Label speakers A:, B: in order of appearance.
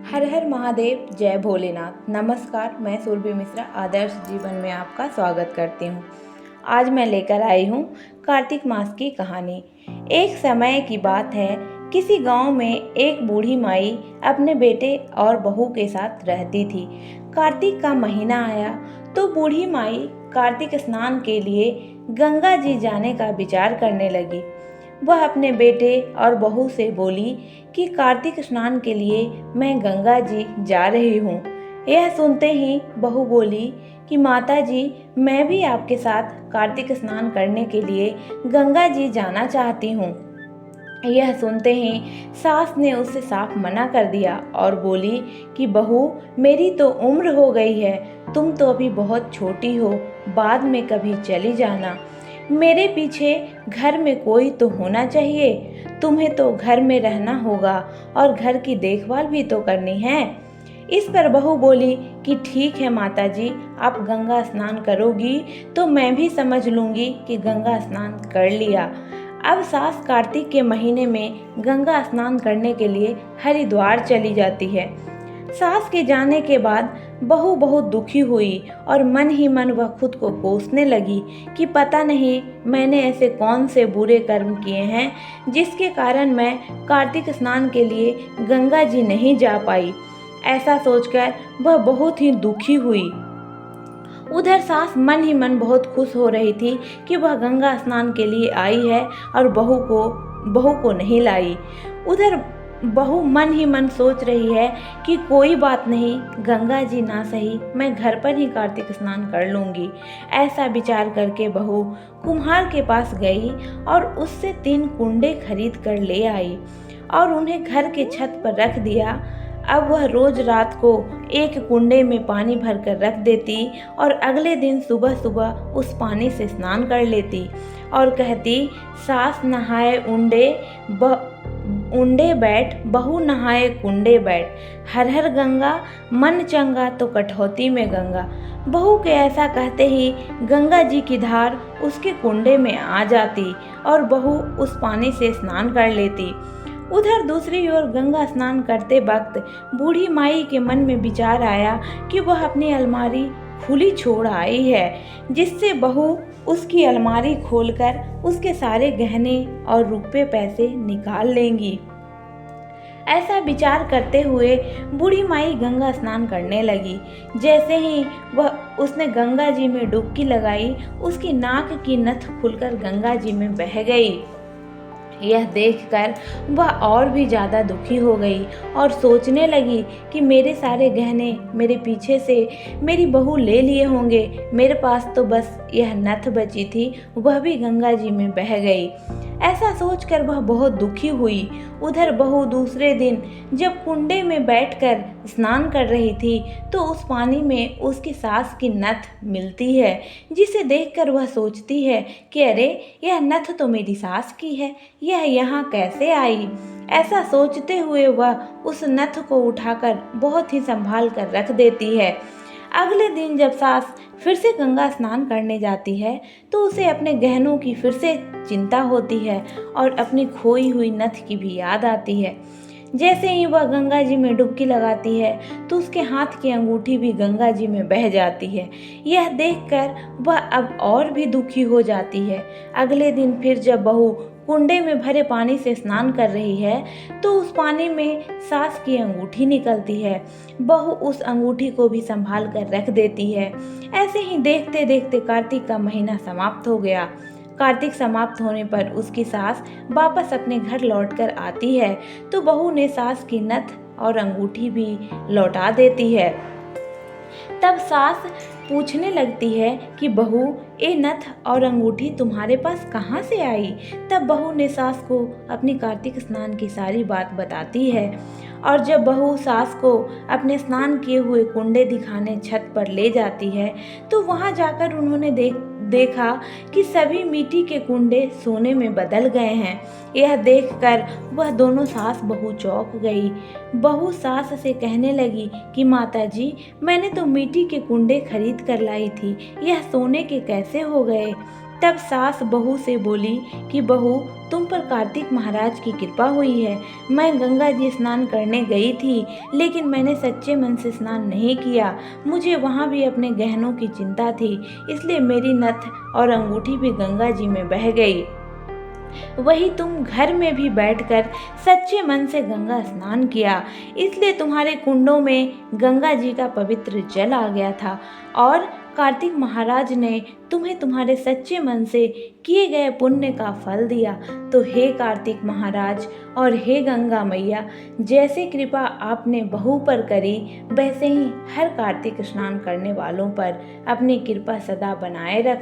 A: हर हर महादेव, जय भोलेनाथ। नमस्कार, मैं सुरभि मिश्रा आदर्श जीवन में आपका स्वागत करती हूँ। आज मैं लेकर आई हूँ कार्तिक मास की कहानी। एक समय की बात है, किसी गांव में एक बूढ़ी माई अपने बेटे और बहू के साथ रहती थी। कार्तिक का महीना आया तो बूढ़ी माई कार्तिक स्नान के लिए गंगा जी जाने का विचार करने लगी। वह अपने बेटे और बहू से बोली कि कार्तिक स्नान के लिए मैं गंगा जी जा रही हूँ। यह सुनते ही बहू बोली कि माता जी, मैं भी आपके साथ कार्तिक स्नान करने के लिए गंगा जी जाना चाहती हूँ। यह सुनते ही सास ने उससे साफ मना कर दिया और बोली कि बहू, मेरी तो उम्र हो गई है, तुम तो अभी बहुत छोटी हो, बाद में कभी चली जाना। मेरे पीछे घर में कोई तो होना चाहिए, तुम्हें तो घर में रहना होगा और घर की देखभाल भी तो करनी है। इस पर बहू बोली कि ठीक है माता जी, आप गंगा स्नान करोगी तो मैं भी समझ लूंगी कि गंगा स्नान कर लिया। अब सास कार्तिक के महीने में गंगा स्नान करने के लिए हरिद्वार चली जाती है। सास के जाने के बाद बहू बहुत दुखी हुई और मन ही मन वह खुद को कोसने लगी कि पता नहीं मैंने ऐसे कौन से बुरे कर्म किए हैं जिसके कारण मैं कार्तिक स्नान के लिए गंगा जी नहीं जा पाई। ऐसा सोचकर वह बहुत ही दुखी हुई। उधर सास मन ही मन बहुत खुश हो रही थी कि वह गंगा स्नान के लिए आई है और बहू को नहीं लाई। उधर बहू मन ही मन सोच रही है कि कोई बात नहीं, गंगा जी ना सही, मैं घर पर ही कार्तिक स्नान कर लूँगी। ऐसा विचार करके बहू कुम्हार के पास गई और उससे 3 कुंडे खरीद कर ले आई और उन्हें घर के छत पर रख दिया। अब वह रोज रात को एक कुंडे में पानी भरकर रख देती और अगले दिन सुबह सुबह उस पानी से स्नान कर लेती और कहती, सास नहाए उंडे बैठ, बहू नहाए कुंडे बैठ, हर हर गंगा, मन चंगा तो कठौती में गंगा। बहू के ऐसा कहते ही गंगा जी की धार उसके कुंडे में आ जाती और बहू उस पानी से स्नान कर लेती। उधर दूसरी ओर गंगा स्नान करते वक्त बूढ़ी माई के मन में विचार आया कि वह अपनी अलमारी खुली छोड़ आई है, जिससे बहू उसकी अलमारी खोलकर उसके सारे गहने और रुपए पैसे निकाल लेंगी। ऐसा विचार करते हुए बूढ़ी माई गंगा स्नान करने लगी। जैसे ही उसने गंगा जी में डुबकी लगाई, उसकी नाक की नथ खुलकर गंगा जी में बह गई। यह देखकर वह और भी ज़्यादा दुखी हो गई और सोचने लगी कि मेरे सारे गहने मेरे पीछे से मेरी बहू ले लिए होंगे, मेरे पास तो बस यह नथ बची थी, वह भी गंगा जी में बह गई। ऐसा सोचकर वह बहुत दुखी हुई। उधर बहू दूसरे दिन जब कुंडे में बैठकर स्नान कर रही थी तो उस पानी में उसकी सास की नथ मिलती है, जिसे देखकर वह सोचती है कि अरे, यह नथ तो मेरी सास की है, यह यहाँ कैसे आई। ऐसा सोचते हुए वह उस नथ को उठाकर बहुत ही संभाल कर रख देती है। अगले दिन जब सास फिर से गंगा स्नान करने जाती है तो उसे अपने गहनों की फिर से चिंता होती है और अपनी खोई हुई नथ की भी याद आती है। जैसे ही वह गंगा जी में डुबकी लगाती है तो उसके हाथ की अंगूठी भी गंगा जी में बह जाती है। यह देखकर वह अब और भी दुखी हो जाती है। अगले दिन फिर जब बहू कुंडे में भरे पानी से स्नान कर रही है तो उस पानी में सास की अंगूठी निकलती है। बहू उस अंगूठी को भी संभाल कर रख देती है। ऐसे ही देखते देखते कार्तिक का महीना समाप्त हो गया। कार्तिक समाप्त होने पर उसकी सास वापस अपने घर लौटकर आती है तो बहू ने सास की नथ और अंगूठी भी लौटा देती है। तब सास पूछने लगती है कि बहू, ये नथ और अंगूठी तुम्हारे पास कहाँ से आई। तब बहू ने सास को अपनी कार्तिक स्नान की सारी बात बताती है और जब बहू सास को अपने स्नान किए हुए कुंडे दिखाने छत पर ले जाती है तो वहाँ जाकर उन्होंने देखा कि सभी मिट्टी के कुंडे सोने में बदल गए हैं। यह देखकर वह दोनों सास बहू चौंक गई। बहू सास से कहने लगी कि माता जी, मैंने तो मिट्टी के कुंडे खरीद कर लाई थी, यह सोने के कैसे हो गए। तब सास बहू से बोली कि बहू, तुम पर कार्तिक महाराज की कृपा हुई है। मैं गंगा जी स्नान करने गई थी, लेकिन मैंने सच्चे मन से स्नान नहीं किया। मुझे वहाँ भी अपने गहनों की चिंता थी, इसलिए मेरी नथ और अंगूठी भी गंगा जी में बह गई। वही तुम घर में भी बैठकर सच्चे मन से गंगा स्नान किया, इसलिए तुम्हारे कुंडों में गंगा जी का पवित्र जल आ गया था और कार्तिक महाराज ने तुम्हें तुम्हारे सच्चे मन से किए गए पुण्य का फल दिया। तो हे कार्तिक महाराज और हे गंगा मैया, जैसे कृपा आपने बहू पर करी, वैसे ही हर कार्तिक स्नान करने वालों पर अपनी कृपा सदा बनाए रख।